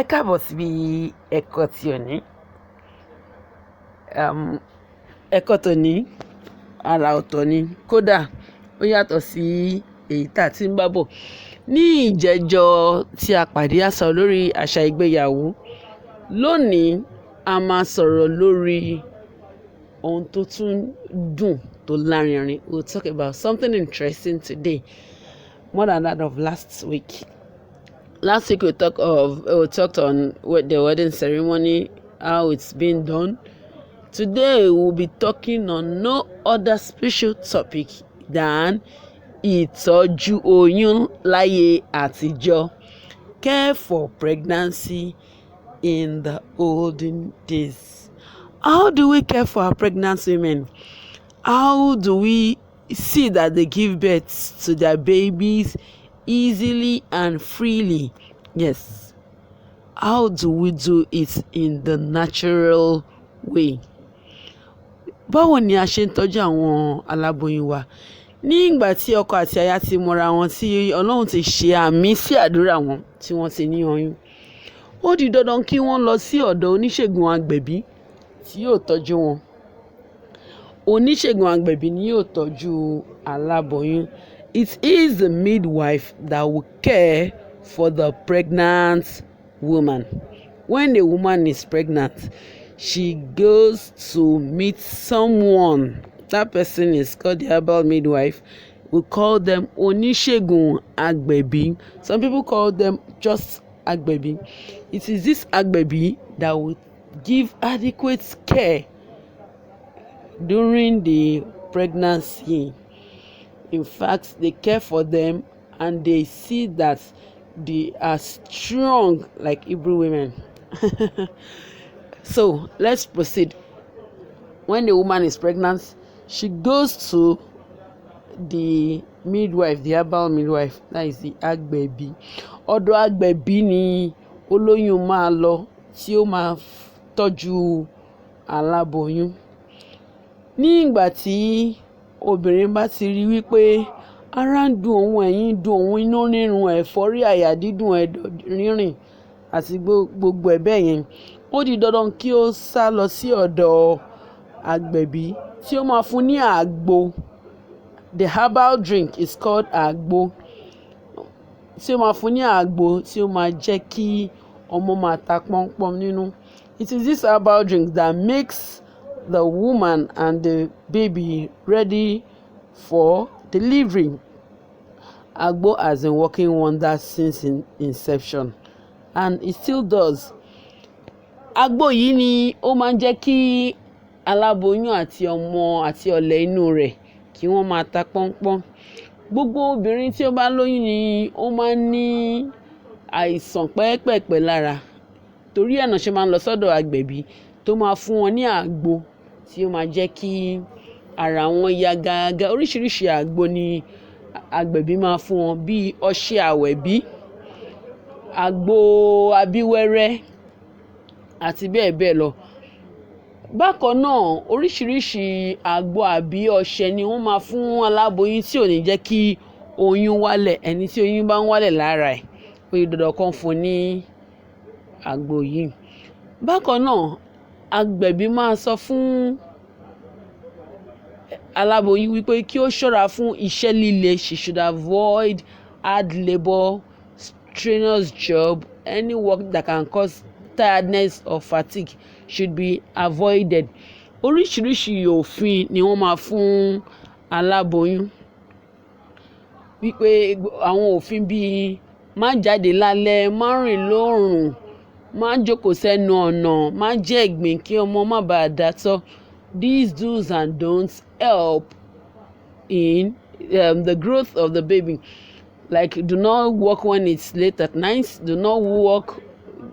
Ẹ káàbọ̀ síbi ẹ̀kọ́ tí òní. Ẹ̀kọ́ tòní àrà ọ̀tọ̀ ni, kódà ó yàtọ̀ sí èyí tá a ti ń bá bọ̀. Ní ìjẹ́jọ́ tí a pàdé a sọ̀rọ̀ lórí àṣà ìgbéyàwó. Lónìí a máa sọ̀rọ̀ lórí ohun tó tún dùn tó lárinrin. We'll talk about something interesting today, more than that of last week. Last week we talked on the wedding ceremony, how it's been done. Today we'll be talking on no other special topic than ìtọ́jú oyún láyé àtijọ́. Care for pregnancy in the olden days. How do we care for our pregnant women? How do we see that they give birth to their babies easily and freely? Yes. How do we do it in the natural way? Báwo ni a ṣe ń tọ́jú àwọn aláboyún wa? Ní ìgbà tí ọkọ àti aya ti mọra wọn, tí Ọlọ́run ti ṣe àmì sí àdúrà wọn, tí wọ́n ti ní oyún, ó di dandan kí wọ́n lọ sí ọ̀dọ̀ oníṣègùn agbẹ̀bí tí yóò tọ́jú wọn. Oníṣègùn agbẹ̀bí ni yóò tọ́jú aláboyún. It is the midwife that will care for the pregnant woman. When a woman is pregnant, she goes to meet someone. That person is called the herbal midwife. We call them oníṣègùn agbẹ̀bí. Some people call them just agbẹ̀bí. It is this agbẹ̀bí that will give adequate care during the pregnancy. In fact, they care for them and they see that they are strong like Hebrew women. So let's proceed. When the woman is pregnant, she goes to the midwife, the herbal midwife, that is the agbẹ̀bí. Ọ̀dọ̀ agbẹ̀bí ni olóyún máa lọ tí ó máa tọ́jú aláboyún. Ní ìgbà tí obìnrin bá ti rí wípé ara ń dùn òun, ẹ̀yìn dùn òun, inú rírun, ẹ̀fọ́rí, àyà dídùn, ẹ̀dọ̀ rírìn àti gbogbo ẹ̀ bẹ́ẹ̀ yẹn, ó di dandan kí ó sá lọ sí ọ̀dọ̀ agbẹ̀bí tí ó máa fún ní àgbo. The herbal drink is called àgbo. Tí ó máa fún ní àgbo tí ó máa jẹ́ kí ọmọ máa ta pọ́npọ́n nínú. It is this herbal drink that makes the woman and the baby ready for delivery. Agbo has been working wonders since inception, and it still does. Agbo yìí ni ó máa ń jẹ́ kí aláboyún àti ọmọ àti ọ̀lẹ̀ inú rẹ̀ kí wọ́n máa ta pọ́npọ́n. Gbogbo obìnrin tí ó bá lóyún ni ó máa ń ní àìsàn pẹ́ẹ́pẹ̀ẹ̀pẹ̀ lára. Torí ẹ̀ náà ṣe máa ń lọ sọ́dọ̀ agbẹ̀bí tó máa fún wọn ní àgbo tí ó máa jẹ́ kí ara wọn yá gágá. Oríṣiríṣi àgbo ni agbẹ̀bí máa fún wọn, bíi ọṣẹ àwẹ̀bí, àgbo abíwẹ́rẹ́ àti bẹ́ẹ̀ bẹ́ẹ̀ lọ. Bákan náà, oríṣiríṣi àgbo àbí ọṣẹ ni wọ́n máa fún aláboyún tí ò ní jẹ́ kí oyún wálẹ̀. Ẹni tí oyún bá ń wálẹ̀ lára ẹ̀, ó di dandan kan fún ní àgbo yìí. Bákan náà, agbẹ̀bí máa sọ fún aláboyún wípé kí ó ṣọ́ra fún iṣẹ́ líle. She should avoid hard labour, strenuous job, any work that can cause tiredness or fatigue should be avoided. Oríṣiríṣi òfin ni wọ́n máa fún aláboyún. Wípé àwọn òfin bíi má jáde lálẹ́, má rìn lóòrùn, má jókòó sẹ́nu ọ̀nà, má jẹ́ ẹ̀gbin kí ọmọ má bàa dàtọ̀. These do's and don'ts help in the growth of the baby. Like, do not walk when it's late at night. Do not walk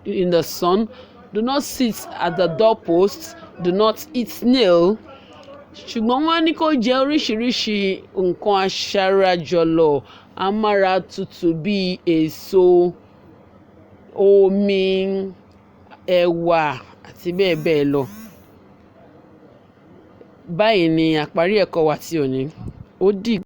in the sun. Do not sit at the doorpost. Do not eat snail. Ṣùgbọ́n wọ́n á ní kó jẹ oríṣiríṣi nǹkan aṣarajọlọ̀, amára tutù bíi èso, omi, ẹ̀wà àti bẹ́ẹ̀ bẹ́ẹ̀ lọ. Báyìí ni àparí ẹ̀kọ́ wa tí òní. Ó dìgbà.